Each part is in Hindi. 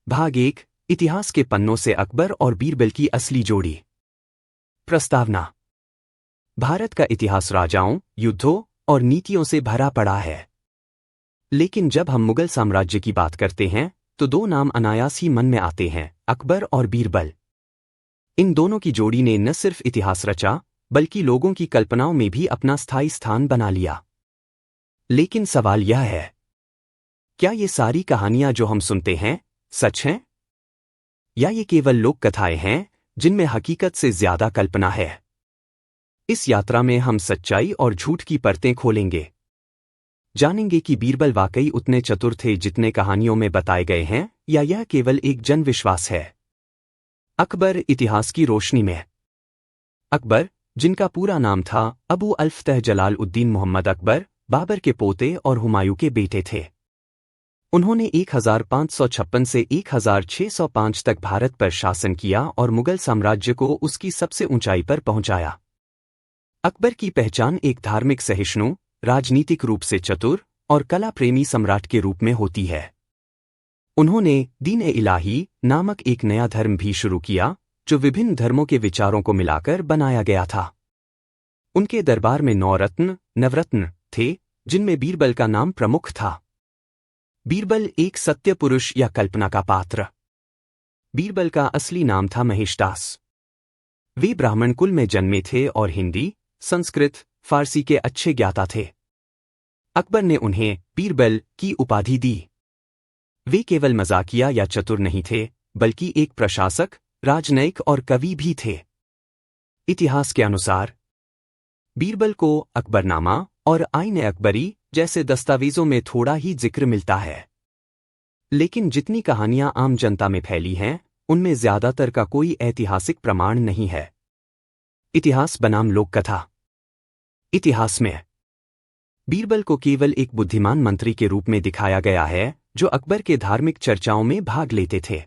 भाग 1 इतिहास के पन्नों से अकबर और बीरबल की असली जोड़ी। प्रस्तावना। भारत का इतिहास राजाओं, युद्धों और नीतियों से भरा पड़ा है। लेकिन जब हम मुगल साम्राज्य की बात करते हैं तो दो नाम अनायास ही मन में आते हैं, अकबर और बीरबल। इन दोनों की जोड़ी ने न सिर्फ इतिहास रचा बल्कि लोगों की कल्पनाओं में भी अपना स्थायी स्थान बना लिया। लेकिन सवाल यह है, क्या ये सारी कहानियां जो हम सुनते हैं सच हैं? या ये केवल लोक कथाएं हैं जिनमें हकीकत से ज्यादा कल्पना है? इस यात्रा में हम सच्चाई और झूठ की परतें खोलेंगे। जानेंगे कि बीरबल वाकई उतने चतुर थे जितने कहानियों में बताए गए हैं, या यह केवल एक जनविश्वास है। अकबर इतिहास की रोशनी में। अकबर, जिनका पूरा नाम था अबू अल-फतह जलाल-उद्दीन मोहम्मद अकबर, बाबर के पोते और हुमायूं के बेटे थे। उन्होंने 1556 से 1605 तक भारत पर शासन किया और मुगल साम्राज्य को उसकी सबसे ऊंचाई पर पहुंचाया। अकबर की पहचान एक धार्मिक सहिष्णु, राजनीतिक रूप से चतुर और कला प्रेमी सम्राट के रूप में होती है। उन्होंने दीन-ए-इलाही नामक एक नया धर्म भी शुरू किया जो विभिन्न धर्मों के विचारों को मिलाकर बनाया गया था। उनके दरबार में 9 रत्न, नवरत्न थे, जिनमें बीरबल का नाम प्रमुख था। बीरबल एक सत्य पुरुष या कल्पना का पात्र। बीरबल का असली नाम था महेशदास। वे ब्राह्मण कुल में जन्मे थे और हिंदी, संस्कृत, फारसी के अच्छे ज्ञाता थे। अकबर ने उन्हें बीरबल की उपाधि दी। वे केवल मजाकिया या चतुर नहीं थे, बल्कि एक प्रशासक, राजनयिक और कवि भी थे। इतिहास के अनुसार बीरबल को अकबरनामा और आईन-ए-अकबरी जैसे दस्तावेजों में थोड़ा ही जिक्र मिलता है। लेकिन जितनी कहानियां आम जनता में फैली हैं, उनमें ज्यादातर का कोई ऐतिहासिक प्रमाण नहीं है। इतिहास बनाम लोककथा। इतिहास में बीरबल को केवल एक बुद्धिमान मंत्री के रूप में दिखाया गया है जो अकबर के धार्मिक चर्चाओं में भाग लेते थे।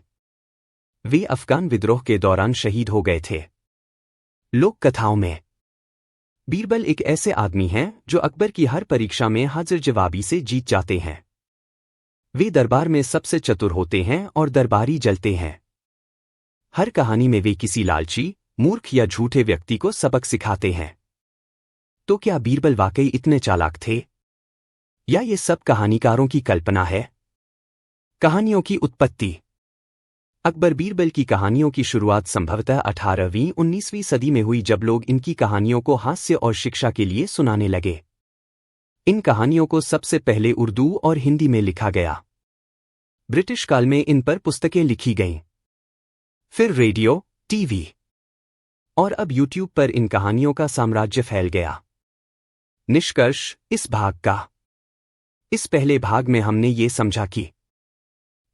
वे अफगान विद्रोह के दौरान शहीद हो गए थे। लोक कथाओं में बीरबल एक ऐसे आदमी हैं जो अकबर की हर परीक्षा में हाजिर जवाबी से जीत जाते हैं। वे दरबार में सबसे चतुर होते हैं और दरबारी जलते हैं। हर कहानी में वे किसी लालची, मूर्ख या झूठे व्यक्ति को सबक सिखाते हैं। तो क्या बीरबल वाकई इतने चालाक थे? या ये सब कहानीकारों की कल्पना है? कहानियों की उत्पत्ति। अकबर बीरबल की कहानियों की शुरुआत संभवतः 18वीं-19वीं सदी में हुई, जब लोग इनकी कहानियों को हास्य और शिक्षा के लिए सुनाने लगे। इन कहानियों को सबसे पहले उर्दू और हिंदी में लिखा गया। ब्रिटिश काल में इन पर पुस्तकें लिखी गईं। फिर रेडियो, टीवी और अब यूट्यूब पर इन कहानियों का साम्राज्य फैल गया। निष्कर्ष इस भाग का। इस पहले भाग में हमने ये समझा कि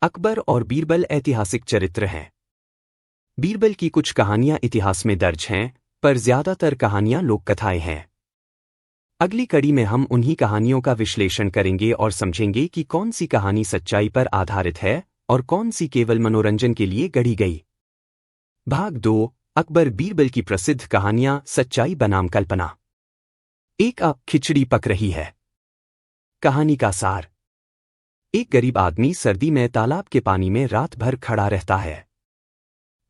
अकबर और बीरबल ऐतिहासिक चरित्र हैं। बीरबल की कुछ कहानियां इतिहास में दर्ज हैं, पर ज्यादातर कहानियां लोककथाएं हैं। अगली कड़ी में हम उन्हीं कहानियों का विश्लेषण करेंगे और समझेंगे कि कौन सी कहानी सच्चाई पर आधारित है और कौन सी केवल मनोरंजन के लिए गढ़ी गई। भाग 2 अकबर बीरबल की प्रसिद्ध कहानियां, सच्चाई बनाम कल्पना। एक खिचड़ी पक रही है। कहानी का सार। एक गरीब आदमी सर्दी में तालाब के पानी में रात भर खड़ा रहता है।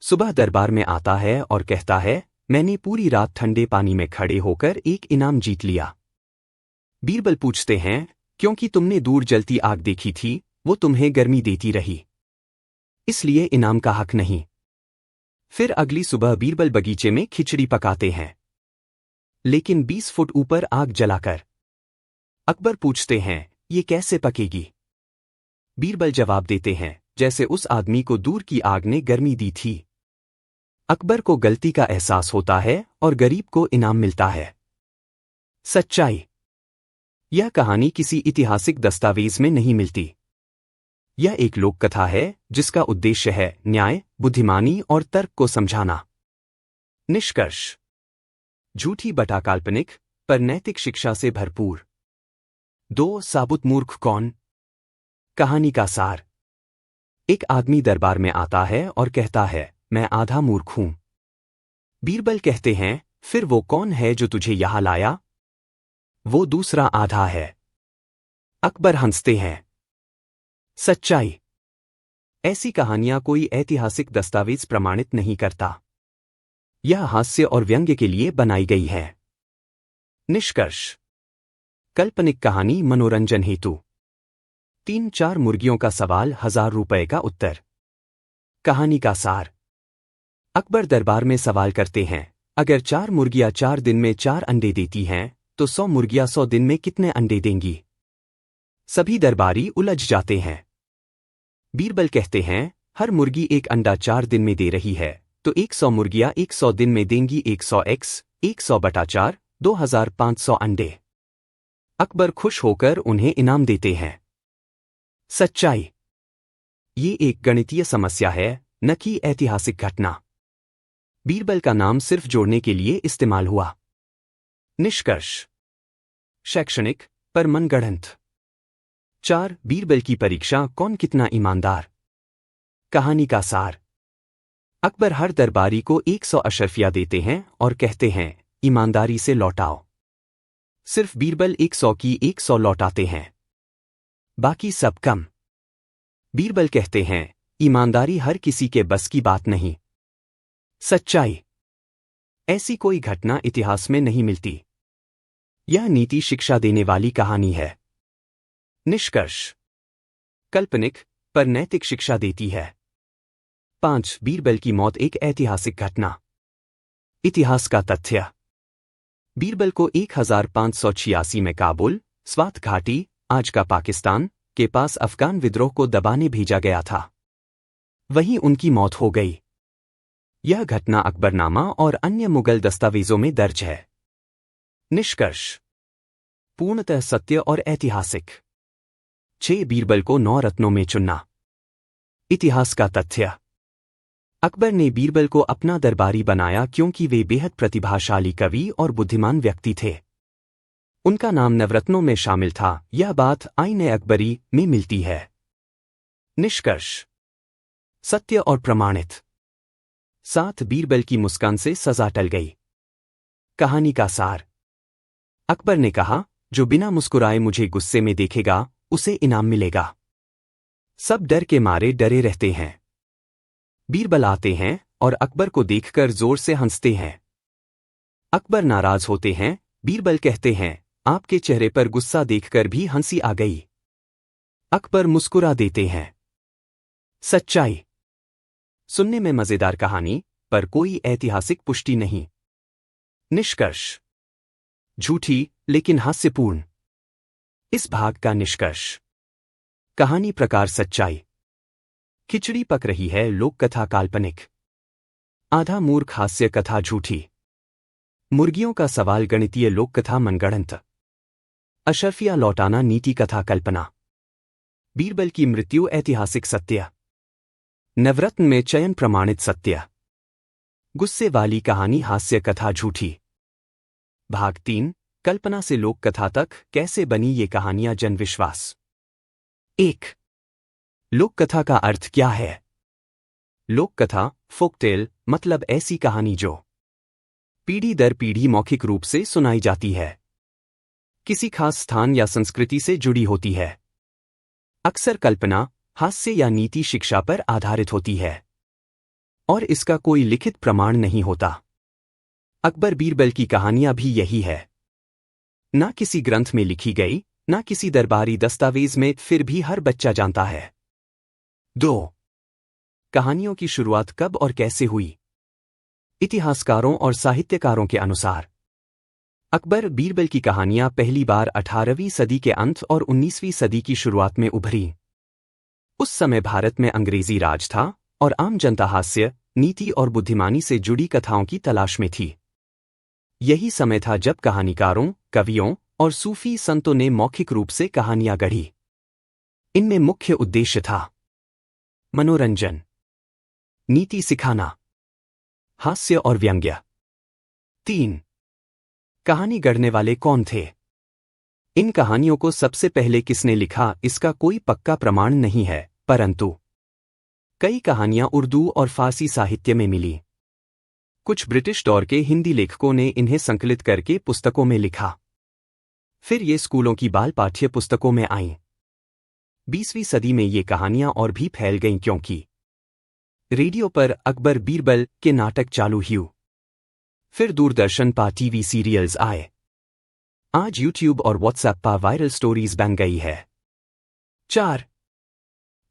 सुबह दरबार में आता है और कहता है, मैंने पूरी रात ठंडे पानी में खड़े होकर एक इनाम जीत लिया। बीरबल पूछते हैं, क्योंकि तुमने दूर जलती आग देखी थी, वो तुम्हें गर्मी देती रही, इसलिए इनाम का हक नहीं। फिर अगली सुबह बीरबल बगीचे में खिचड़ी पकाते हैं, लेकिन 20 फुट ऊपर आग जलाकर। अकबर पूछते हैं, ये कैसे पकेगी? बीरबल जवाब देते हैं, जैसे उस आदमी को दूर की आग ने गर्मी दी थी। अकबर को गलती का एहसास होता है और गरीब को इनाम मिलता है। सच्चाई। यह कहानी किसी ऐतिहासिक दस्तावेज में नहीं मिलती। यह एक लोक कथा है जिसका उद्देश्य है न्याय, बुद्धिमानी और तर्क को समझाना। निष्कर्ष। झूठी बटा काल्पनिक पर नैतिक शिक्षा से भरपूर। 2 साबुत मूर्ख कौन? कहानी का सार। एक आदमी दरबार में आता है और कहता है, मैं आधा मूर्ख हूं। बीरबल कहते हैं, फिर वो कौन है जो तुझे यहां लाया? वो दूसरा आधा है। अकबर हंसते हैं। सच्चाई। ऐसी कहानियां कोई ऐतिहासिक दस्तावेज प्रमाणित नहीं करता। यह हास्य और व्यंग्य के लिए बनाई गई है। निष्कर्ष: काल्पनिक कहानी मनोरंजन हेतु। 3-4 मुर्गियों का सवाल, 1000 रुपए का उत्तर। कहानी का सार: अकबर दरबार में सवाल करते हैं, अगर 4 मुर्गियां 4 दिन में 4 अंडे देती हैं तो 100 मुर्गियां 100 दिन में कितने अंडे देंगी? सभी दरबारी उलझ जाते हैं। बीरबल कहते हैं, हर मुर्गी एक अंडा 4 दिन में दे रही है तो 100 मुर्गियां 100 दिन में देंगी 100x 100/4 2500 अंडे। अकबर खुश होकर उन्हें इनाम देते हैं। सच्चाई: ये एक गणितीय समस्या है, न कि ऐतिहासिक घटना। बीरबल का नाम सिर्फ जोड़ने के लिए इस्तेमाल हुआ। निष्कर्ष: शैक्षणिक पर मनगढ़ंत। 4 बीरबल की परीक्षा, कौन कितना ईमानदार। कहानी का सार: अकबर हर दरबारी को 100 अशर्फिया देते हैं और कहते हैं, ईमानदारी से लौटाओ। सिर्फ बीरबल 100 की 100 लौटाते हैं, बाकी सब कम। बीरबल कहते हैं, ईमानदारी हर किसी के बस की बात नहीं। सच्चाई: ऐसी कोई घटना इतिहास में नहीं मिलती। यह नीति शिक्षा देने वाली कहानी है। निष्कर्ष: काल्पनिक पर नैतिक शिक्षा देती है। 5 बीरबल की मौत एक ऐतिहासिक घटना। इतिहास का तथ्य: बीरबल को 1586 में काबुल, स्वात घाटी, आज का पाकिस्तान, के पास अफगान विद्रोह को दबाने भेजा गया था। वहीं उनकी मौत हो गई। यह घटना अकबरनामा और अन्य मुगल दस्तावेजों में दर्ज है। निष्कर्ष: पूर्णतः सत्य और ऐतिहासिक। 6 बीरबल को 9 रत्नों में चुनना। इतिहास का तथ्य: अकबर ने बीरबल को अपना दरबारी बनाया क्योंकि वे बेहद प्रतिभाशाली कवि और बुद्धिमान व्यक्ति थे। उनका नाम नवरत्नों में शामिल था। यह बात आईन-ए-अकबरी में मिलती है। निष्कर्ष: सत्य और प्रमाणित। 7 बीरबल की मुस्कान से सजा टल गई। कहानी का सार: अकबर ने कहा, जो बिना मुस्कुराए मुझे गुस्से में देखेगा उसे इनाम मिलेगा। सब डर के मारे डरे रहते हैं। बीरबल आते हैं और अकबर को देखकर जोर से हंसते हैं। अकबर नाराज होते हैं। बीरबल कहते हैं, आपके चेहरे पर गुस्सा देखकर भी हंसी आ गई। अकबर मुस्कुरा देते हैं। सच्चाई: सुनने में मजेदार कहानी, पर कोई ऐतिहासिक पुष्टि नहीं। निष्कर्ष: झूठी लेकिन हास्यपूर्ण। इस भाग का निष्कर्ष: कहानी प्रकार सच्चाई। खिचड़ी पक रही है, लोक कथा काल्पनिक। आधा मूर्ख हास्य कथा झूठी। मुर्गियों का सवाल गणितीय लोक कथा मनगढ़ंत। अशर्फिया लौटाना नीति कथा कल्पना। बीरबल की मृत्यु ऐतिहासिक सत्य। नवरत्न में चयन प्रमाणित सत्य। गुस्से वाली कहानी हास्य कथा झूठी। भाग 3 कल्पना से लोक कथा तक कैसे बनी ये कहानियां जनविश्वास। 1. लोक कथा का अर्थ क्या है? लोक कथा, फोकटेल, मतलब ऐसी कहानी जो पीढ़ी दर पीढ़ी मौखिक रूप से सुनाई जाती है, किसी खास स्थान या संस्कृति से जुड़ी होती है, अक्सर कल्पना, हास्य या नीति शिक्षा पर आधारित होती है, और इसका कोई लिखित प्रमाण नहीं होता। अकबर बीरबल की कहानियां भी यही है। ना किसी ग्रंथ में लिखी गई, ना किसी दरबारी दस्तावेज में, फिर भी हर बच्चा जानता है। 2. कहानियों की शुरुआत कब और कैसे हुई? इतिहासकारों और साहित्यकारों के अनुसार अकबर बीरबल की कहानियां पहली बार 18वीं सदी के अंत और 19वीं सदी की शुरुआत में उभरी। उस समय भारत में अंग्रेजी राज था और आम जनता हास्य, नीति और बुद्धिमानी से जुड़ी कथाओं की तलाश में थी। यही समय था जब कहानीकारों, कवियों और सूफी संतों ने मौखिक रूप से कहानियां गढ़ी। इनमें मुख्य उद्देश्य था मनोरंजन, नीति सिखाना, हास्य और व्यंग्य। 3. कहानी गढ़ने वाले कौन थे? इन कहानियों को सबसे पहले किसने लिखा, इसका कोई पक्का प्रमाण नहीं है, परंतु कई कहानियां उर्दू और फारसी साहित्य में मिली। कुछ ब्रिटिश दौर के हिंदी लेखकों ने इन्हें संकलित करके पुस्तकों में लिखा। फिर ये स्कूलों की बाल पाठ्य पुस्तकों में आईं। 20वीं सदी में ये कहानियां और भी फैल गईं क्योंकि रेडियो पर अकबर बीरबल के नाटक चालू हुए। फिर दूरदर्शन पर टीवी सीरियल्स आए। आज यूट्यूब और व्हाट्सएप पर वायरल स्टोरीज बन गई है। 4.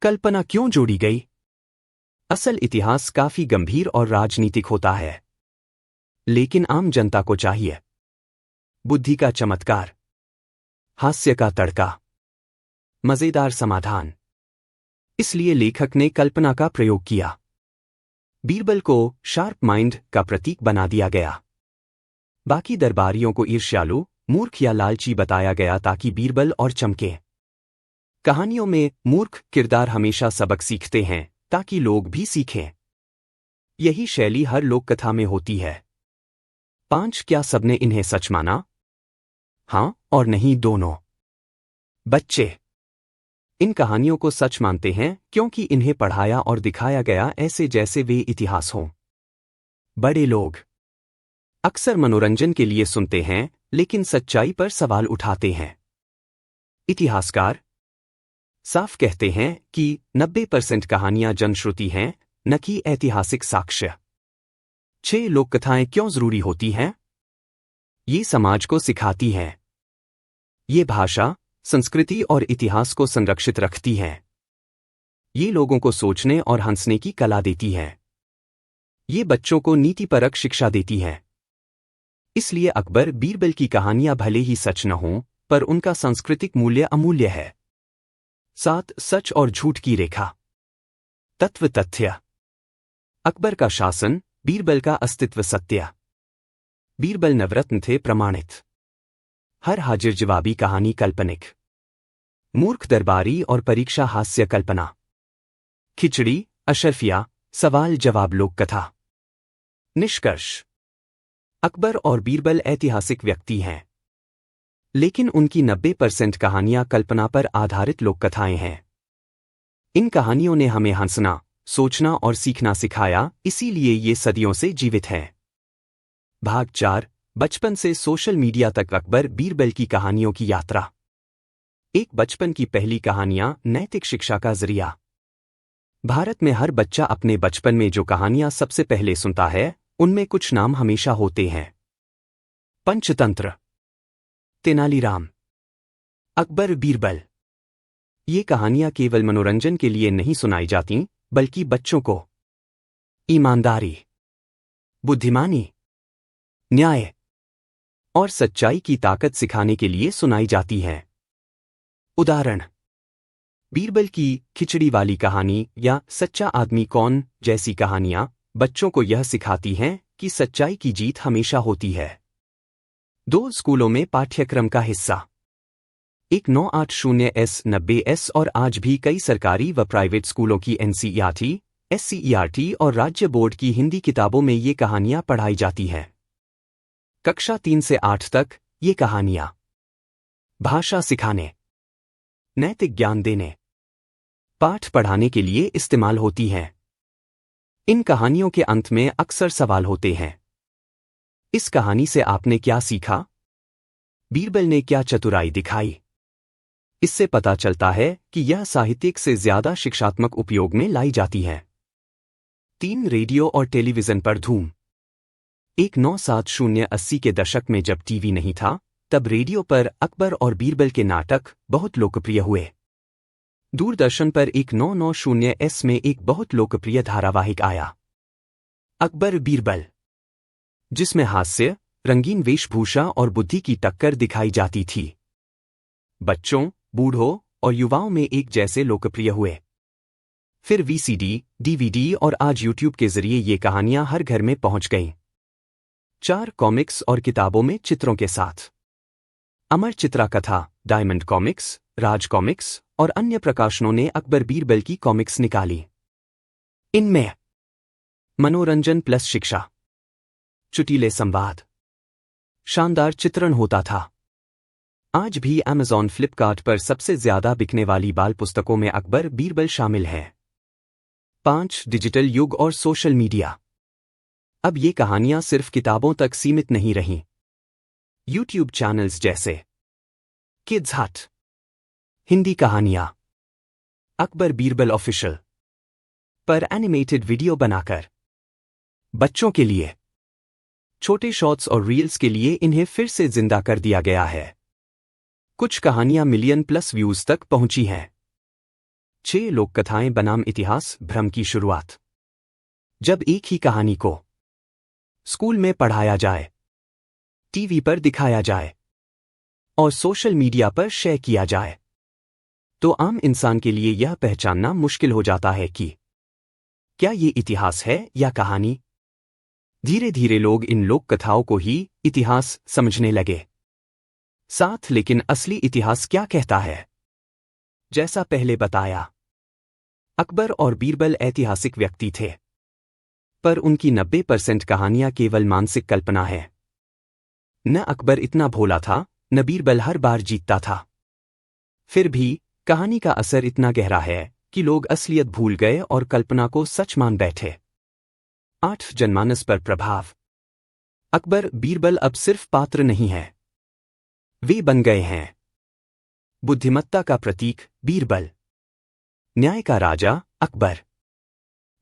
कल्पना क्यों जोड़ी गई? असल इतिहास काफी गंभीर और राजनीतिक होता है, लेकिन आम जनता को चाहिए बुद्धि का चमत्कार, हास्य का तड़का, मजेदार समाधान। इसलिए लेखक ने कल्पना का प्रयोग किया। बीरबल को शार्प माइंड का प्रतीक बना दिया गया। बाकी दरबारियों को ईर्ष्यालु, मूर्ख या लालची बताया गया ताकि बीरबल और चमके। कहानियों में मूर्ख किरदार हमेशा सबक सीखते हैं ताकि लोग भी सीखें। यही शैली हर लोककथा में होती है। 5. क्या सबने इन्हें सच माना? हाँ और नहीं दोनों। बच्चे इन कहानियों को सच मानते हैं क्योंकि इन्हें पढ़ाया और दिखाया गया ऐसे जैसे वे इतिहास हों। बड़े लोग अक्सर मनोरंजन के लिए सुनते हैं लेकिन सच्चाई पर सवाल उठाते हैं। इतिहासकार साफ कहते हैं कि 90% कहानियां जनश्रुति हैं, न कि ऐतिहासिक साक्ष्य। 6. लोककथाएं क्यों जरूरी होती हैं? ये समाज को सिखाती हैं। ये भाषा, संस्कृति और इतिहास को संरक्षित रखती हैं। ये लोगों को सोचने और हंसने की कला देती हैं। ये बच्चों को नीतिपरक शिक्षा देती हैं। इसलिए अकबर बीरबल की कहानियां भले ही सच न हों, पर उनका सांस्कृतिक मूल्य अमूल्य है। 7. सच और झूठ की रेखा। तत्व तथ्य। अकबर का शासन, बीरबल का अस्तित्व सत्य। बीरबल नवरत्न थे प्रमाणित। हर हाजिर जवाबी कहानी काल्पनिक। मूर्ख दरबारी और परीक्षा हास्य कल्पना। खिचड़ी, अशरफिया, सवाल जवाब लोककथा। निष्कर्ष: अकबर और बीरबल ऐतिहासिक व्यक्ति हैं, लेकिन उनकी 90% कहानियां कल्पना पर आधारित लोककथाएं हैं। इन कहानियों ने हमें हंसना, सोचना और सीखना सिखाया, इसीलिए ये सदियों से जीवित हैं। भाग 4: बचपन से सोशल मीडिया तक अकबर बीरबल की कहानियों की यात्रा। एक बचपन की पहली कहानियां नैतिक शिक्षा का जरिया। भारत में हर बच्चा अपने बचपन में जो कहानियां सबसे पहले सुनता है, उनमें कुछ नाम हमेशा होते हैं। पंचतंत्र, तेनालीराम, अकबर बीरबल। ये कहानियां केवल मनोरंजन के लिए नहीं सुनाई जाती, बल्कि बच्चों को ईमानदारी, बुद्धिमानी, न्याय और सच्चाई की ताकत सिखाने के लिए सुनाई जाती हैं। उदाहरण: बीरबल की खिचड़ी वाली कहानी या सच्चा आदमी कौन जैसी कहानियां बच्चों को यह सिखाती हैं कि सच्चाई की जीत हमेशा होती है। 2 स्कूलों में पाठ्यक्रम का हिस्सा। एक 980S 90S और आज भी कई सरकारी व प्राइवेट स्कूलों की NCERT, SCERT और राज्य बोर्ड की हिंदी किताबों में ये कहानियां पढ़ाई जाती हैं। कक्षा 3 से 8 तक ये कहानियां भाषा सिखाने, नैतिक ज्ञान देने, पाठ पढ़ाने के लिए इस्तेमाल होती हैं। इन कहानियों के अंत में अक्सर सवाल होते हैं। इस कहानी से आपने क्या सीखा? बीरबल ने क्या चतुराई दिखाई? इससे पता चलता है कि यह साहित्यिक से ज्यादा शिक्षात्मक उपयोग में लाई जाती है। 3. रेडियो और टेलीविजन पर धूम। 1970-80 के दशक में जब टीवी नहीं था, तब रेडियो पर अकबर और बीरबल के नाटक बहुत लोकप्रिय हुए। दूरदर्शन पर 1990S में एक बहुत लोकप्रिय धारावाहिक आया, अकबर बीरबल, जिसमें हास्य, रंगीन वेशभूषा और बुद्धि की टक्कर दिखाई जाती थी। बच्चों, बूढ़ों और युवाओं में एक जैसे लोकप्रिय हुए। फिर VCD, DVD और आज यूट्यूब के जरिए ये कहानियां हर घर में पहुंच गईं। 4. कॉमिक्स और किताबों में चित्रों के साथ। अमर चित्रा कथा, डायमंड कॉमिक्स, राज कॉमिक्स और अन्य प्रकाशनों ने अकबर बीरबल की कॉमिक्स निकाली। इनमें मनोरंजन प्लस शिक्षा, चुटीले संवाद, शानदार चित्रण होता था। आज भी Amazon, फ्लिपकार्ट पर सबसे ज्यादा बिकने वाली बाल पुस्तकों में अकबर बीरबल शामिल है। 5. डिजिटल युग और सोशल मीडिया। अब ये कहानियां सिर्फ किताबों तक सीमित नहीं रहीं। YouTube चैनल्स जैसे किड्स हट, हिंदी कहानियां, अकबर बीरबल ऑफिशियल पर एनिमेटेड वीडियो बनाकर बच्चों के लिए छोटे शॉर्ट्स और रील्स के लिए इन्हें फिर से जिंदा कर दिया गया है। कुछ कहानियां मिलियन प्लस व्यूज तक पहुंची हैं। 6 लोक कथाएं बनाम इतिहास भ्रम की शुरुआत। जब एक ही कहानी को स्कूल में पढ़ाया जाए, टीवी पर दिखाया जाए और सोशल मीडिया पर शेयर किया जाए, तो आम इंसान के लिए यह पहचानना मुश्किल हो जाता है कि क्या ये इतिहास है या कहानी। धीरे धीरे लोग इन लोक कथाओं को ही इतिहास समझने लगे। साथ लेकिन असली इतिहास क्या कहता है? जैसा पहले बताया, अकबर और बीरबल ऐतिहासिक व्यक्ति थे, पर उनकी 90% कहानियां केवल मानसिक कल्पना है। न अकबर इतना भोला था, न बीरबल हर बार जीतता था। फिर भी कहानी का असर इतना गहरा है कि लोग असलियत भूल गए और कल्पना को सच मान बैठे। 8 जनमानस पर प्रभाव। अकबर बीरबल अब सिर्फ पात्र नहीं है, वे बन गए हैं बुद्धिमत्ता का प्रतीक बीरबल, न्याय का राजा अकबर।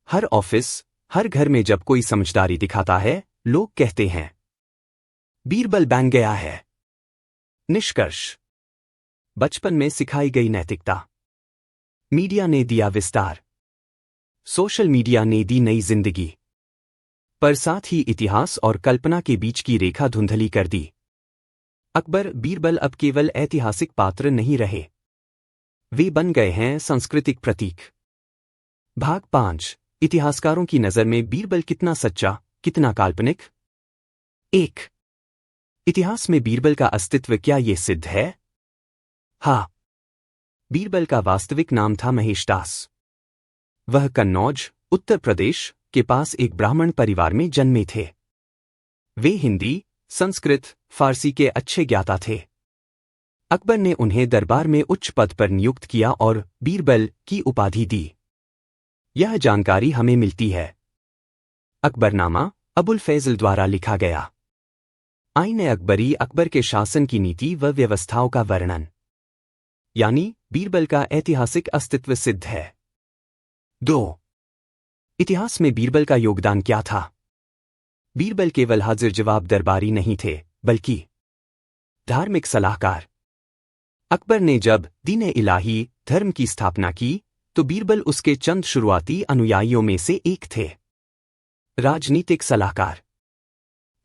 हर ऑफिस, हर घर में जब कोई समझदारी दिखाता है, लोग कहते हैं बीरबल बन गया है। निष्कर्ष, बचपन में सिखाई गई नैतिकता, मीडिया ने दिया विस्तार, सोशल मीडिया ने दी नई जिंदगी, पर साथ ही इतिहास और कल्पना के बीच की रेखा धुंधली कर दी। अकबर बीरबल अब केवल ऐतिहासिक पात्र नहीं रहे, वे बन गए हैं सांस्कृतिक प्रतीक। भाग 5, इतिहासकारों की नज़र में बीरबल कितना सच्चा, कितना काल्पनिक। 1. इतिहास में बीरबल का अस्तित्व क्या ये सिद्ध है? हाँ, बीरबल का वास्तविक नाम था महेशदास। वह कन्नौज, उत्तर प्रदेश के पास एक ब्राह्मण परिवार में जन्मे थे। वे हिंदी, संस्कृत, फारसी के अच्छे ज्ञाता थे। अकबर ने उन्हें दरबार में उच्च पद पर नियुक्त किया और बीरबल की उपाधि दी। यह जानकारी हमें मिलती है अकबरनामा अबुल फैजल द्वारा लिखा गया। आईन अकबरी अकबर के शासन की नीति व व्यवस्थाओं का वर्णन, यानी बीरबल का ऐतिहासिक अस्तित्व सिद्ध है। 2. इतिहास में बीरबल का योगदान क्या था? बीरबल केवल हाजिर जवाब दरबारी नहीं थे, बल्कि धार्मिक सलाहकार। अकबर ने जब दीन-ए इलाही धर्म की स्थापना की, तो बीरबल उसके चंद शुरुआती अनुयायियों में से एक थे। राजनीतिक सलाहकार।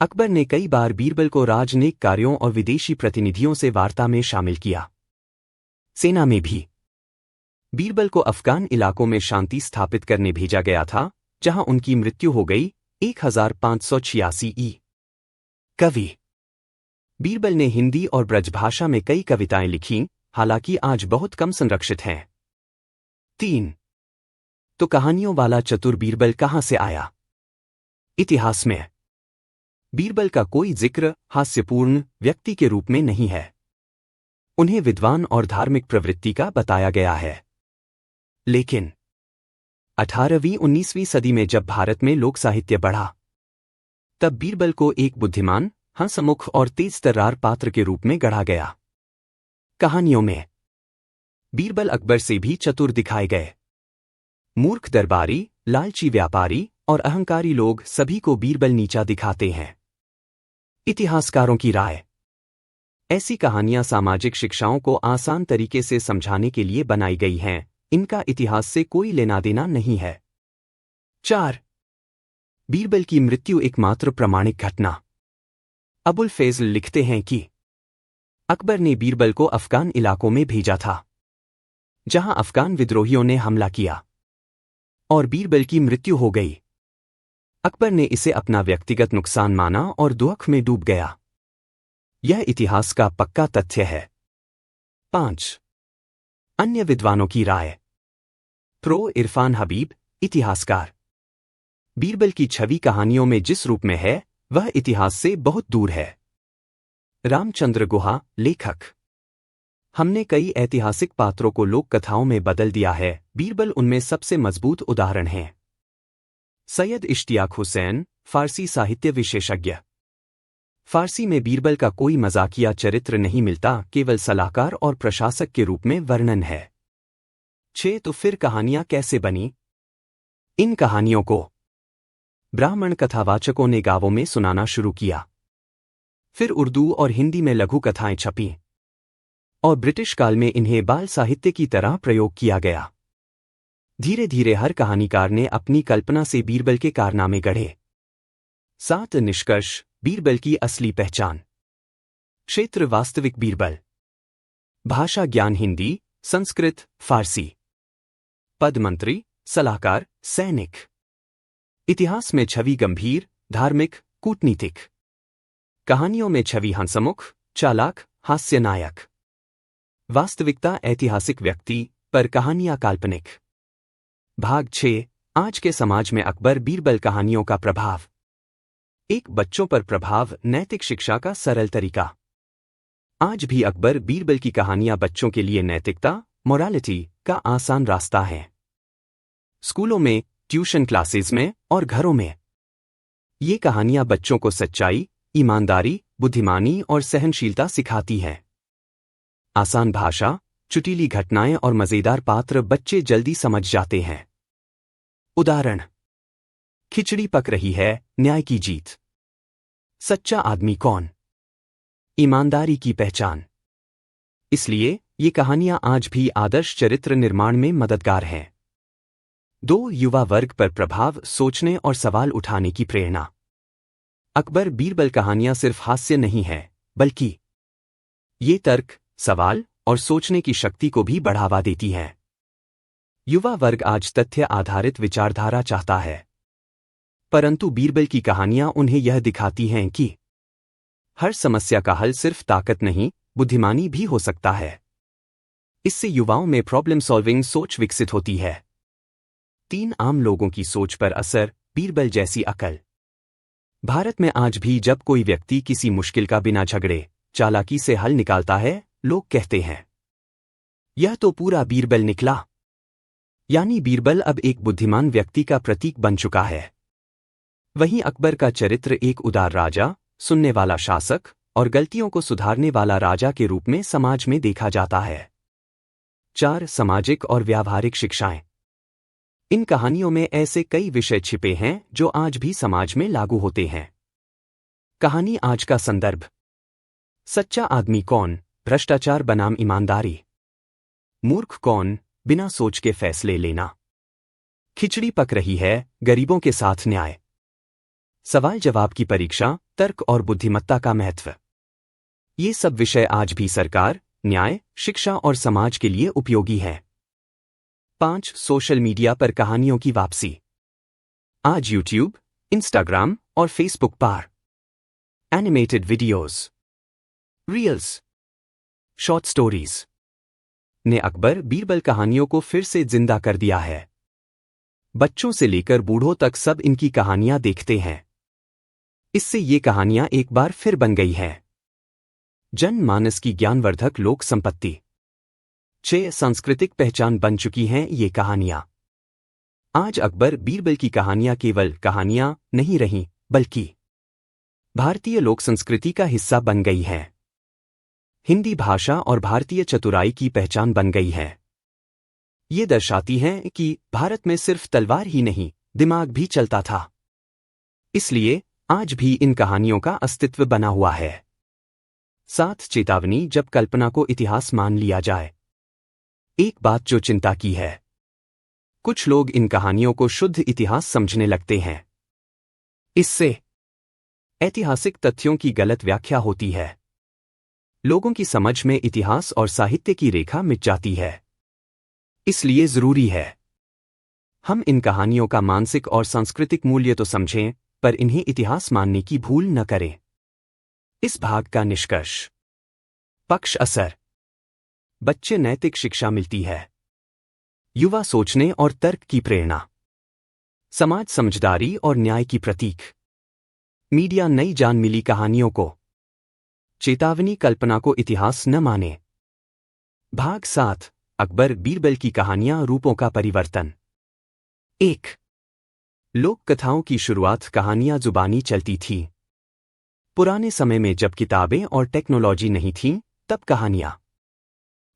अकबर ने कई बार बीरबल को राजनीतिक कार्यों और विदेशी प्रतिनिधियों से वार्ता में शामिल किया। सेना में भी बीरबल को अफगान इलाकों में शांति स्थापित करने भेजा गया था, जहां उनकी मृत्यु हो गई 1586 ई। कवि। बीरबल ने हिंदी और ब्रजभाषा में कई कविताएं लिखीं, हालांकि आज बहुत कम संरक्षित हैं। 3. तो कहानियों वाला चतुर बीरबल कहां से आया? इतिहास में बीरबल का कोई जिक्र हास्यपूर्ण व्यक्ति के रूप में नहीं है। उन्हें विद्वान और धार्मिक प्रवृत्ति का बताया गया है। लेकिन 18वीं-19वीं सदी में जब भारत में लोक साहित्य बढ़ा, तब बीरबल को एक बुद्धिमान, हंसमुख और तेज-तर्रार पात्र के रूप में गढ़ा गया। कहानियों में बीरबल अकबर से भी चतुर दिखाए गए। मूर्ख दरबारी, लालची व्यापारी और अहंकारी लोग सभी को बीरबल नीचा दिखाते हैं। इतिहासकारों की राय। ऐसी कहानियां सामाजिक शिक्षाओं को आसान तरीके से समझाने के लिए बनाई गई हैं, इनका इतिहास से कोई लेना देना नहीं है। 4. बीरबल की मृत्यु एकमात्र प्रमाणिक घटना। अबुल फैजल लिखते हैं कि अकबर ने बीरबल को अफगान इलाकों में भेजा था, जहां अफगान विद्रोहियों ने हमला किया और बीरबल की मृत्यु हो गई। अकबर ने इसे अपना व्यक्तिगत नुकसान माना और दुख में डूब गया। यह इतिहास का पक्का तथ्य है। 5. अन्य विद्वानों की राय। प्रो इरफान हबीब, इतिहासकार। बीरबल की छवि कहानियों में जिस रूप में है, वह इतिहास से बहुत दूर है। रामचंद्र गुहा, लेखक। हमने कई ऐतिहासिक पात्रों को लोक कथाओं में बदल दिया है, बीरबल उनमें सबसे मजबूत उदाहरण है। सैयद इश्तियाक हुसैन, फारसी साहित्य विशेषज्ञ। फारसी में बीरबल का कोई मजाकिया चरित्र नहीं मिलता, केवल सलाहकार और प्रशासक के रूप में वर्णन है। तो फिर कहानियां कैसे बनी? इन कहानियों को ब्राह्मण कथावाचकों ने गांवों में सुनाना शुरू किया। फिर उर्दू और हिंदी में लघु कथाएं छपीं और ब्रिटिश काल में इन्हें बाल साहित्य की तरह प्रयोग किया गया। धीरे धीरे हर कहानीकार ने अपनी कल्पना से बीरबल के कारनामे गढ़े। 7 निष्कर्ष। बीरबल की असली पहचान। क्षेत्र वास्तविक बीरबल। भाषा ज्ञान हिंदी, संस्कृत, फारसी। पद मंत्री, सलाहकार, सैनिक। इतिहास में छवि गंभीर, धार्मिक, कूटनीतिक। कहानियों में छवि हंसमुख, चालाक, हास्य नायक। वास्तविकता ऐतिहासिक व्यक्ति, पर कहानियां काल्पनिक। भाग 6। आज के समाज में अकबर बीरबल कहानियों का प्रभाव। एक बच्चों पर प्रभाव, नैतिक शिक्षा का सरल तरीका। आज भी अकबर बीरबल की कहानियां बच्चों के लिए नैतिकता, मोरालिटी का आसान रास्ता है। स्कूलों में, ट्यूशन क्लासेस में और घरों में ये कहानियां बच्चों को सच्चाई, ईमानदारी, बुद्धिमानी और सहनशीलता सिखाती हैं। आसान भाषा, चुटीली घटनाएं और मजेदार पात्र बच्चे जल्दी समझ जाते हैं। उदाहरण: खिचड़ी पक रही है, न्याय की जीत। सच्चा आदमी कौन? ईमानदारी की पहचान। इसलिए ये कहानियां आज भी आदर्श चरित्र निर्माण में मददगार हैं। 2. युवा वर्ग पर प्रभाव, सोचने और सवाल उठाने की प्रेरणा। अकबर बीरबल कहानियां सिर्फ हास्य नहीं है, बल्कि ये तर्क, सवाल और सोचने की शक्ति को भी बढ़ावा देती हैं। युवा वर्ग आज तथ्य आधारित विचारधारा चाहता है, परंतु बीरबल की कहानियां उन्हें यह दिखाती हैं कि हर समस्या का हल सिर्फ ताकत नहीं, बुद्धिमानी भी हो सकता है। इससे युवाओं में प्रॉब्लम सॉल्विंग सोच विकसित होती है। 3. आम लोगों की सोच पर असर, बीरबल जैसी अकल। भारत में आज भी जब कोई व्यक्ति किसी मुश्किल का बिना झगड़े, चालाकी से हल निकालता है, लोग कहते हैं, यह तो पूरा बीरबल निकला। यानी बीरबल अब एक बुद्धिमान व्यक्ति का प्रतीक बन चुका है। वहीं अकबर का चरित्र एक उदार राजा, सुनने वाला शासक और गलतियों को सुधारने वाला राजा के रूप में समाज में देखा जाता है। 4. सामाजिक और व्यावहारिक शिक्षाएं। इन कहानियों में ऐसे कई विषय छिपे हैं जो आज भी समाज में लागू होते हैं। कहानी आज का संदर्भ। सच्चा आदमी कौन? भ्रष्टाचार बनाम ईमानदारी। मूर्ख कौन? बिना सोच के फैसले लेना। खिचड़ी पक रही है, गरीबों के साथ न्याय। सवाल जवाब की परीक्षा, तर्क और बुद्धिमत्ता का महत्व। ये सब विषय आज भी सरकार, न्याय, शिक्षा और समाज के लिए उपयोगी हैं। 5. सोशल मीडिया पर कहानियों की वापसी। आज यूट्यूब, इंस्टाग्राम और फेसबुक पर animated videos, reels, short stories ने अकबर बीरबल कहानियों को फिर से जिंदा कर दिया है। बच्चों से लेकर बूढ़ों तक सब इनकी कहानियां देखते हैं। इससे ये कहानियां एक बार फिर बन गई हैं जनमानस की ज्ञानवर्धक लोक संपत्ति। 6. सांस्कृतिक पहचान बन चुकी हैं ये कहानियां। आज अकबर बीरबल की कहानियां केवल कहानियां नहीं रहीं, बल्कि भारतीय लोक संस्कृति का हिस्सा बन गई हैं। हिंदी भाषा और भारतीय चतुराई की पहचान बन गई है। ये दर्शाती हैं कि भारत में सिर्फ तलवार ही नहीं, दिमाग भी चलता था। इसलिए आज भी इन कहानियों का अस्तित्व बना हुआ है। 7. चेतावनी, जब कल्पना को इतिहास मान लिया जाए। एक बात जो चिंता की है, कुछ लोग इन कहानियों को शुद्ध इतिहास समझने लगते हैं। इससे ऐतिहासिक तथ्यों की गलत व्याख्या होती है। लोगों की समझ में इतिहास और साहित्य की रेखा मिट जाती है। इसलिए जरूरी है हम इन कहानियों का मानसिक और सांस्कृतिक मूल्य तो समझें, पर इन्हें इतिहास मानने की भूल न करें। इस भाग का निष्कर्ष। पक्ष असर। बच्चे नैतिक शिक्षा मिलती है। युवा सोचने और तर्क की प्रेरणा। समाज समझदारी और न्याय की प्रतीक। मीडिया नई जान मिली कहानियों को। चेतावनी, कल्पना को इतिहास न माने। भाग 7। अकबर बीरबल की कहानियां, रूपों का परिवर्तन। 1. लोक कथाओं की शुरुआत। कहानियां जुबानी चलती थीं। पुराने समय में जब किताबें और टेक्नोलॉजी नहीं थीं, तब कहानियां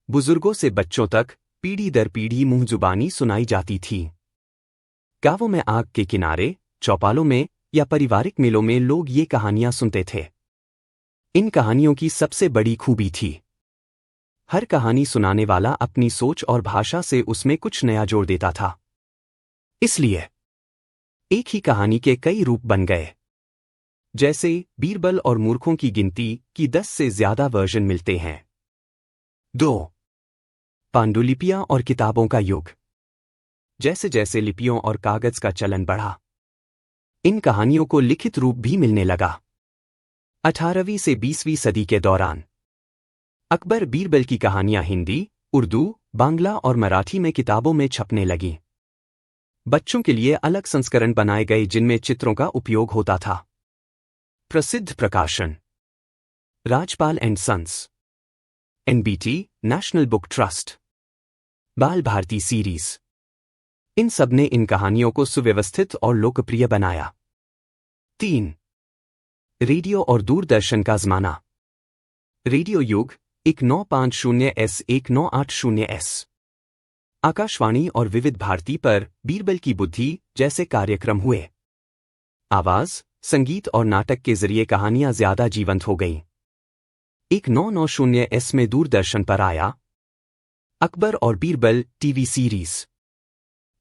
बुजुर्गों से बच्चों तक, पीढ़ी दर पीढ़ी मुंहजुबानी सुनाई जाती थी। गांवों में आग के किनारे, चौपालों में या पारिवारिक मेलों में लोग ये कहानियां सुनते थे। इन कहानियों की सबसे बड़ी खूबी थी, हर कहानी सुनाने वाला अपनी सोच और भाषा से उसमें कुछ नया जोड़ देता था। इसलिए एक ही कहानी के कई रूप बन गए। जैसे बीरबल और मूर्खों की गिनती की 10 से ज्यादा वर्जन मिलते हैं। 2. पांडुलिपियां और किताबों का युग। जैसे जैसे लिपियों और कागज का चलन बढ़ा, इन कहानियों को लिखित रूप भी मिलने लगा। 18वीं से 20वीं सदी के दौरान अकबर बीरबल की कहानियां हिंदी, उर्दू, बांग्ला और मराठी में किताबों में छपने लगीं। बच्चों के लिए अलग संस्करण बनाए गए जिनमें चित्रों का उपयोग होता था। प्रसिद्ध प्रकाशन Rajpal and sons, NBT, national book trust, Bal Bharati series, इन सब ने इन कहानियों को सुव्यवस्थित और लोकप्रिय बनाया। 3. रेडियो और दूरदर्शन का ज़माना। रेडियो युग 1950S-1980S। आकाशवाणी और विविध भारती पर बीरबल की बुद्धि जैसे कार्यक्रम हुए। आवाज, संगीत और नाटक के जरिए कहानियां ज्यादा जीवंत हो गईं। 1990S में दूरदर्शन पर आया अकबर और बीरबल टीवी सीरीज।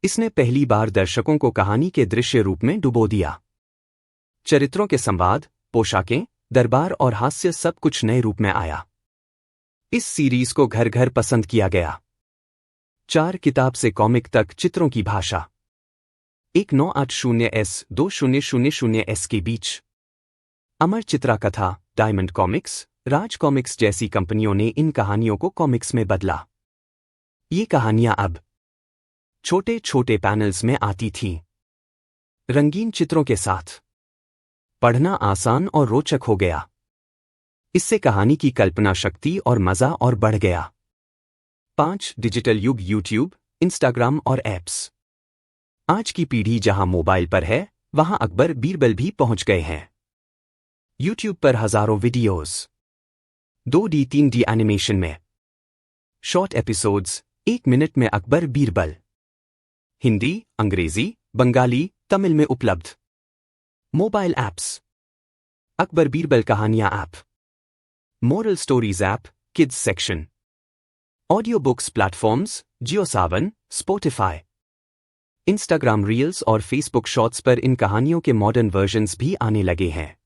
इसने पहली बार दर्शकों को कहानी के दृश्य रूप में डुबो दिया। चरित्रों के संवाद, पोशाकें, दरबार और हास्य सब कुछ नए रूप में आया। इस सीरीज को घर घर पसंद किया गया। 4 किताब से कॉमिक तक चित्रों की भाषा। 1980S-2000S के बीच अमर चित्रा कथा, डायमंड कॉमिक्स, राज कॉमिक्स जैसी कंपनियों ने इन कहानियों को कॉमिक्स में बदला। ये कहानियां अब छोटे छोटे पैनल्स में आती थीं, रंगीन चित्रों के साथ। पढ़ना आसान और रोचक हो गया। इससे कहानी की कल्पना शक्ति और मजा और बढ़ गया। 5. डिजिटल युग, यूट्यूब, इंस्टाग्राम और ऐप्स। आज की पीढ़ी जहां मोबाइल पर है, वहां अकबर बीरबल भी पहुंच गए हैं। यूट्यूब पर हजारों वीडियोस, 2D 3D एनिमेशन में, शॉर्ट एपिसोड्स, 1 मिनट में अकबर बीरबल, हिंदी, अंग्रेजी, बंगाली, तमिल में उपलब्ध। मोबाइल ऐप्स, अकबर बीरबल कहानियां app, moral stories app, kids section, audio books platforms, JioSaavn, Spotify, Instagram reels और फेसबुक शॉर्ट्स पर इन कहानियों के मॉडर्न वर्जन्स भी आने लगे हैं।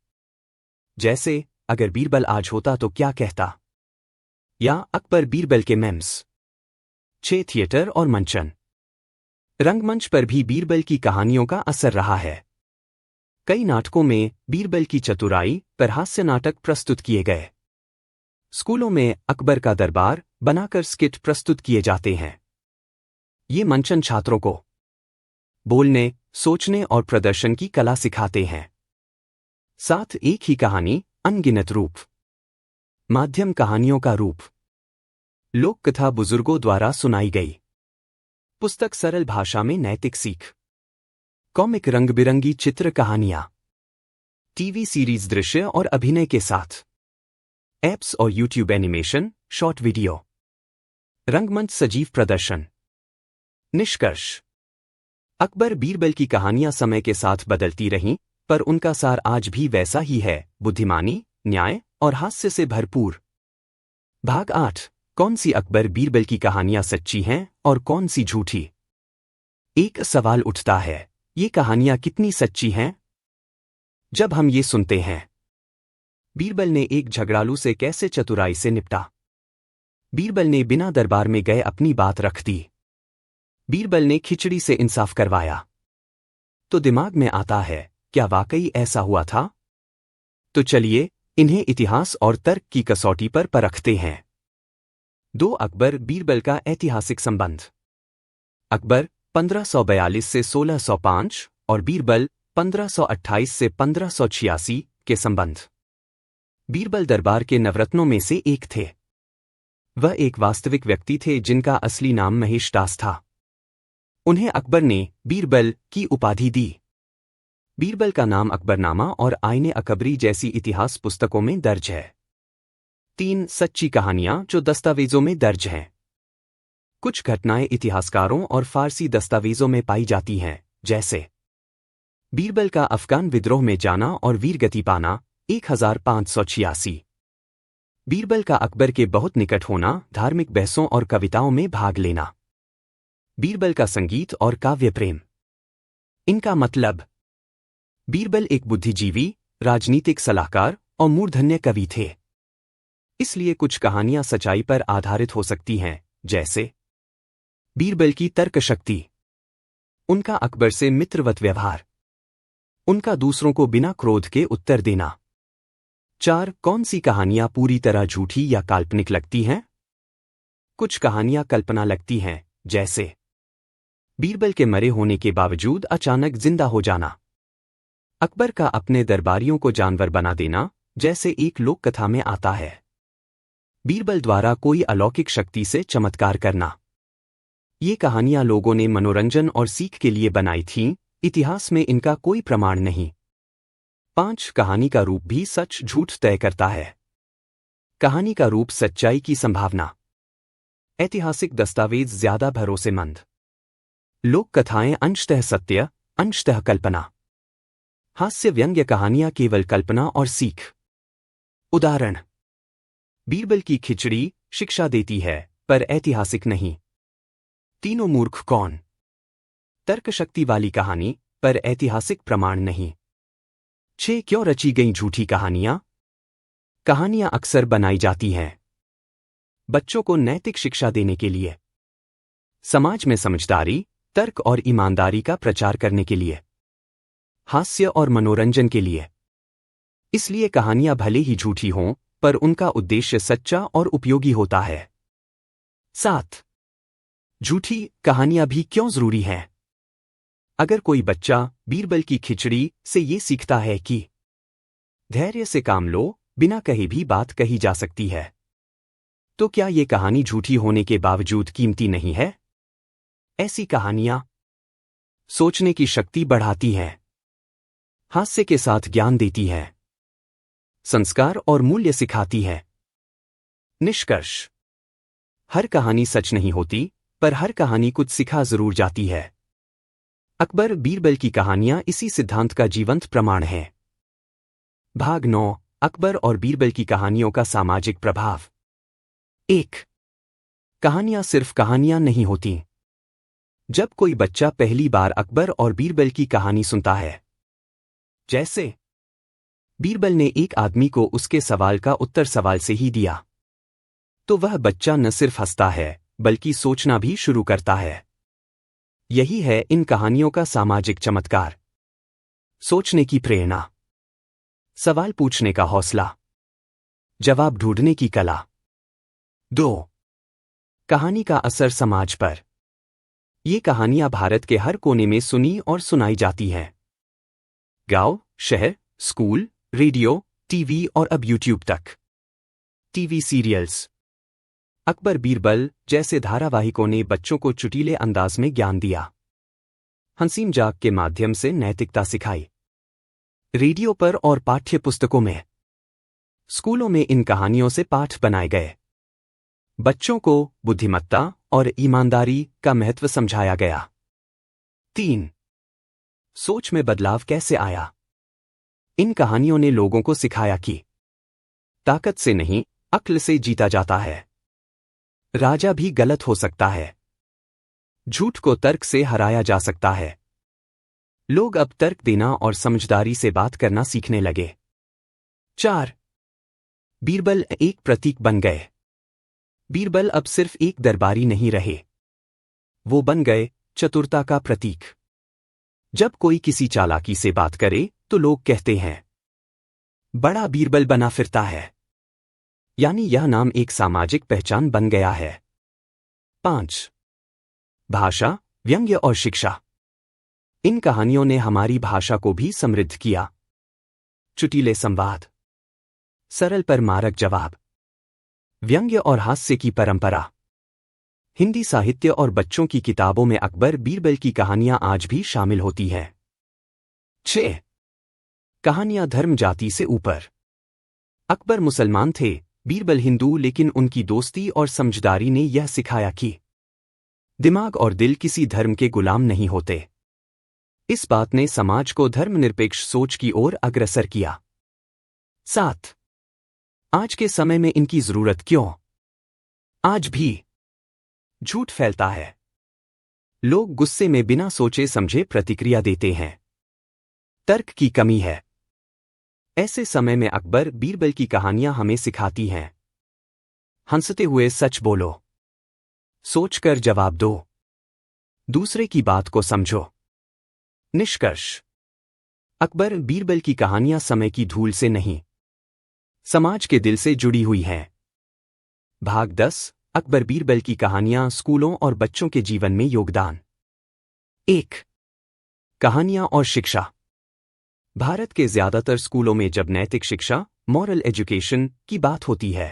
जैसे अगर बीरबल आज होता तो क्या कहता, या अकबर बीरबल के मेम्स। 6. थिएटर और मंचन। रंगमंच पर भी बीरबल की कहानियों का असर रहा है। कई नाटकों में बीरबल की चतुराई पर हास्य नाटक प्रस्तुत किए गए। स्कूलों में अकबर का दरबार बनाकर स्किट प्रस्तुत किए जाते हैं। ये मंचन छात्रों को बोलने, सोचने और प्रदर्शन की कला सिखाते हैं। 7. एक ही कहानी, अनगिनत रूप। माध्यम कहानियों का रूप। लोक कथा बुजुर्गों द्वारा सुनाई गई। पुस्तक सरल भाषा में नैतिक सीख। कॉमिक रंग बिरंगी चित्र कहानियां। टीवी सीरीज दृश्य और अभिनय के साथ। ऐप्स और यूट्यूब एनिमेशन, शॉर्ट वीडियो। रंगमंच सजीव प्रदर्शन। निष्कर्ष, अकबर बीरबल की कहानियां समय के साथ बदलती रहीं, पर उनका सार आज भी वैसा ही है, बुद्धिमानी, न्याय और हास्य से भरपूर। भाग 8, कौन सी अकबर बीरबल की कहानियां सच्ची हैं और कौन सी झूठी? एक सवाल उठता है, ये कहानियां कितनी सच्ची हैं? जब हम ये सुनते हैं, बीरबल ने एक झगड़ालू से कैसे चतुराई से निपटा। बीरबल ने बिना दरबार में गए अपनी बात रख दी। बीरबल ने खिचड़ी से इंसाफ करवाया। तो दिमाग में आता है, क्या वाकई ऐसा हुआ था? तो चलिए इन्हें इतिहास और तर्क की कसौटी पर परखते हैं। 2. अकबर बीरबल का ऐतिहासिक संबंध। अकबर 1542 से 1605 और बीरबल 1528 से 1586 के संबंध। बीरबल दरबार के नवरत्नों में से एक थे। वह एक वास्तविक व्यक्ति थे जिनका असली नाम महेश दास था। उन्हें अकबर ने बीरबल की उपाधि दी। बीरबल का नाम अकबरनामा और आईने अकबरी जैसी इतिहास पुस्तकों में दर्ज है। 3. सच्ची कहानियां जो दस्तावेजों में दर्ज हैं। कुछ घटनाएं इतिहासकारों और फारसी दस्तावेजों में पाई जाती हैं, जैसे बीरबल का अफगान विद्रोह में जाना और वीरगति पाना 1586। बीरबल का अकबर के बहुत निकट होना, धार्मिक बहसों और कविताओं में भाग लेना। बीरबल का संगीत और काव्य प्रेम। इनका मतलब, बीरबल एक बुद्धिजीवी, राजनीतिक सलाहकार और मूर्धन्य कवि थे। इसलिए कुछ कहानियां सच्चाई पर आधारित हो सकती हैं, जैसे बीरबल की तर्क शक्ति, उनका अकबर से मित्रवत व्यवहार, उनका दूसरों को बिना क्रोध के उत्तर देना। 4. कौन सी कहानियां पूरी तरह झूठी या काल्पनिक लगती हैं? कुछ कहानियां कल्पना लगती हैं, जैसे बीरबल के मरे होने के बावजूद अचानक जिंदा हो जाना, अकबर का अपने दरबारियों को जानवर बना देना, जैसे एक लोक कथा में आता है, बीरबल द्वारा कोई अलौकिक शक्ति से चमत्कार करना। ये कहानियां लोगों ने मनोरंजन और सीख के लिए बनाई थीं, इतिहास में इनका कोई प्रमाण नहीं। 5. कहानी का रूप भी सच झूठ तय करता है। कहानी का रूप सच्चाई की संभावना। ऐतिहासिक दस्तावेज ज्यादा भरोसेमंद। लोक कथाएं अंशतः सत्य, अंशतः कल्पना। हास्य व्यंग्य कहानियां केवल कल्पना और सीख। उदाहरण, बीरबल की खिचड़ी शिक्षा देती है, पर ऐतिहासिक नहीं। तीनों मूर्ख कौन? तर्कशक्ति वाली कहानी, पर ऐतिहासिक प्रमाण नहीं। 6. क्यों रची गई झूठी कहानियां? कहानियां अक्सर बनाई जाती हैं बच्चों को नैतिक शिक्षा देने के लिए, समाज में समझदारी, तर्क और ईमानदारी का प्रचार करने के लिए, हास्य और मनोरंजन के लिए। इसलिए कहानियां भले ही झूठी हों, पर उनका उद्देश्य सच्चा और उपयोगी होता है। 7. झूठी कहानियां भी क्यों जरूरी हैं? अगर कोई बच्चा बीरबल की खिचड़ी से ये सीखता है कि धैर्य से काम लो, बिना कहे भी बात कही जा सकती है, तो क्या ये कहानी झूठी होने के बावजूद कीमती नहीं है? ऐसी कहानियां सोचने की शक्ति बढ़ाती हैं, हास्य के साथ ज्ञान देती हैं, संस्कार और मूल्य सिखाती है। निष्कर्ष, हर कहानी सच नहीं होती, पर हर कहानी कुछ सिखा जरूर जाती है। अकबर बीरबल की कहानियां इसी सिद्धांत का जीवंत प्रमाण है। भाग 9, अकबर और बीरबल की कहानियों का सामाजिक प्रभाव। 1. कहानियां सिर्फ कहानियां नहीं होती। जब कोई बच्चा पहली बार अकबर और बीरबल की कहानी सुनता है, जैसे बीरबल ने एक आदमी को उसके सवाल का उत्तर सवाल से ही दिया, तो वह बच्चा न सिर्फ हंसता है, बल्कि सोचना भी शुरू करता है। यही है इन कहानियों का सामाजिक चमत्कार। सोचने की प्रेरणा, सवाल पूछने का हौसला, जवाब ढूंढने की कला। 2. कहानी का असर समाज पर। ये कहानियां भारत के हर कोने में सुनी और सुनाई जाती हैं। गांव, शहर, स्कूल, रेडियो, टीवी और अब यूट्यूब तक। TV serials. अकबर बीरबल जैसे धारावाहिकों ने बच्चों को चुटीले अंदाज में ज्ञान दिया, हंसी मजाक के माध्यम से नैतिकता सिखाई। रेडियो पर और पाठ्य पुस्तकों में, स्कूलों में इन कहानियों से पाठ बनाए गए। बच्चों को बुद्धिमत्ता और ईमानदारी का महत्व समझाया गया। 3. सोच में बदलाव कैसे आया? इन कहानियों ने लोगों को सिखाया कि ताकत से नहीं, अक्ल से जीता जाता है। राजा भी गलत हो सकता है, झूठ को तर्क से हराया जा सकता है। लोग अब तर्क देना और समझदारी से बात करना सीखने लगे। 4. बीरबल एक प्रतीक बन गए। बीरबल अब सिर्फ एक दरबारी नहीं रहे, वो बन गए चतुरता का प्रतीक। जब कोई किसी चालाकी से बात करे, तो लोग कहते हैं, बड़ा बीरबल बना फिरता है। यानी यह नाम एक सामाजिक पहचान बन गया है। 5. भाषा, व्यंग्य और शिक्षा। इन कहानियों ने हमारी भाषा को भी समृद्ध किया। चुटीले संवाद, सरल पर मारक जवाब, व्यंग्य और हास्य की परंपरा। हिंदी साहित्य और बच्चों की किताबों में अकबर बीरबल की कहानियां आज भी शामिल होती हैं। 6. कहानियां धर्म जाति से ऊपर। अकबर मुसलमान थे, बीरबल हिंदू, लेकिन उनकी दोस्ती और समझदारी ने यह सिखाया कि दिमाग और दिल किसी धर्म के गुलाम नहीं होते। इस बात ने समाज को धर्मनिरपेक्ष सोच की ओर अग्रसर किया। 7. आज के समय में इनकी जरूरत क्यों? आज भी झूठ फैलता है। लोग गुस्से में बिना सोचे समझे प्रतिक्रिया देते हैं। तर्क की कमी है। ऐसे समय में अकबर बीरबल की कहानियां हमें सिखाती हैं। हंसते हुए सच बोलो, सोचकर जवाब दो, दूसरे की बात को समझो। निष्कर्ष: अकबर बीरबल की कहानियां समय की धूल से नहीं, समाज के दिल से जुड़ी हुई हैं। भाग 10: अकबर बीरबल की कहानियां स्कूलों और बच्चों के जीवन में योगदान। 1. कहानियां और शिक्षा। भारत के ज्यादातर स्कूलों में जब नैतिक शिक्षा, मॉरल एजुकेशन की बात होती है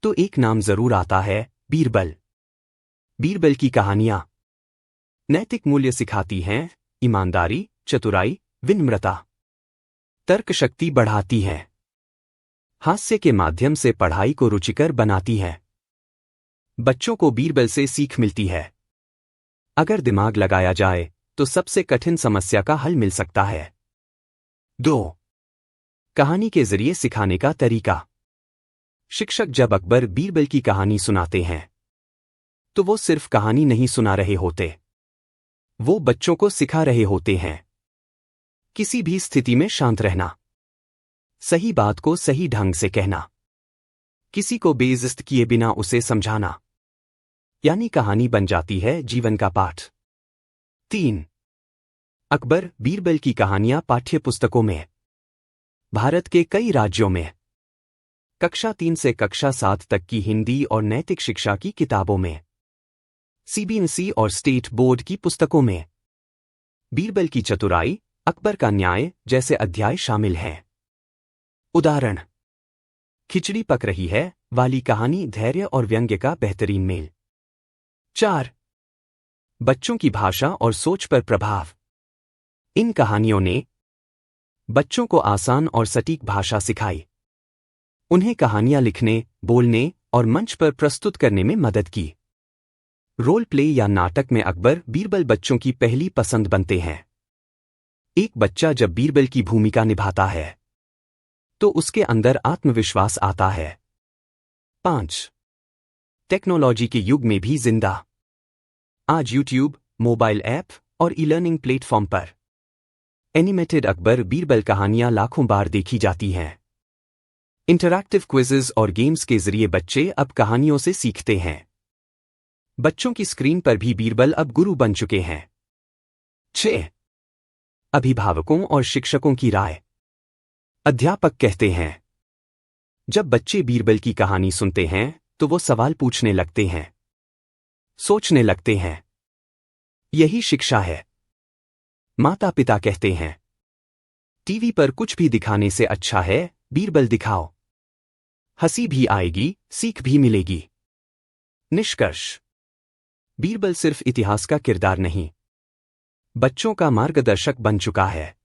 तो एक नाम जरूर आता है, बीरबल। बीरबल की कहानियां नैतिक मूल्य सिखाती हैं, ईमानदारी, चतुराई, विनम्रता, तर्क शक्ति बढ़ाती हैं, हास्य के माध्यम से पढ़ाई को रुचिकर बनाती हैं। बच्चों को बीरबल से सीख मिलती है। अगर दिमाग लगाया जाए तो सबसे कठिन समस्या का हल मिल सकता है। 2. कहानी के जरिए सिखाने का तरीका। शिक्षक जब अकबर बीरबल की कहानी सुनाते हैं तो वो सिर्फ कहानी नहीं सुना रहे होते, वो बच्चों को सिखा रहे होते हैं। किसी भी स्थिति में शांत रहना, सही बात को सही ढंग से कहना, किसी को बेइज्जत किए बिना उसे समझाना, यानी कहानी बन जाती है जीवन का पाठ। 3. अकबर बीरबल की कहानियां पाठ्य पुस्तकों में। भारत के कई राज्यों में कक्षा 3 से कक्षा 7 तक की हिंदी और नैतिक शिक्षा की किताबों में, सीबीएसई और स्टेट बोर्ड की पुस्तकों में बीरबल की चतुराई, अकबर का न्याय जैसे अध्याय शामिल हैं। उदाहरण: खिचड़ी पक रही है वाली कहानी धैर्य और व्यंग्य का बेहतरीन मेल। 4. बच्चों की भाषा और सोच पर प्रभाव। इन कहानियों ने बच्चों को आसान और सटीक भाषा सिखाई, उन्हें कहानियां लिखने, बोलने और मंच पर प्रस्तुत करने में मदद की। रोल प्ले या नाटक में अकबर बीरबल बच्चों की पहली पसंद बनते हैं। एक बच्चा जब बीरबल की भूमिका निभाता है तो उसके अंदर आत्मविश्वास आता है। 5. टेक्नोलॉजी के युग में भी जिंदा। आज यूट्यूब, मोबाइल ऐप और ई-लर्निंग प्लेटफॉर्म पर एनिमेटेड अकबर बीरबल कहानियां लाखों बार देखी जाती हैं। इंटरैक्टिव क्विज़ेस और गेम्स के जरिए बच्चे अब कहानियों से सीखते हैं। बच्चों की स्क्रीन पर भी बीरबल अब गुरु बन चुके हैं। 6. अभिभावकों और शिक्षकों की राय। अध्यापक कहते हैं, जब बच्चे बीरबल की कहानी सुनते हैं तो वो सवाल पूछने लगते हैं, सोचने लगते हैं। यही शिक्षा है। माता पिता कहते हैं, टीवी पर कुछ भी दिखाने से अच्छा है बीरबल दिखाओ, हंसी भी आएगी, सीख भी मिलेगी। निष्कर्ष: बीरबल सिर्फ इतिहास का किरदार नहीं, बच्चों का मार्गदर्शक बन चुका है।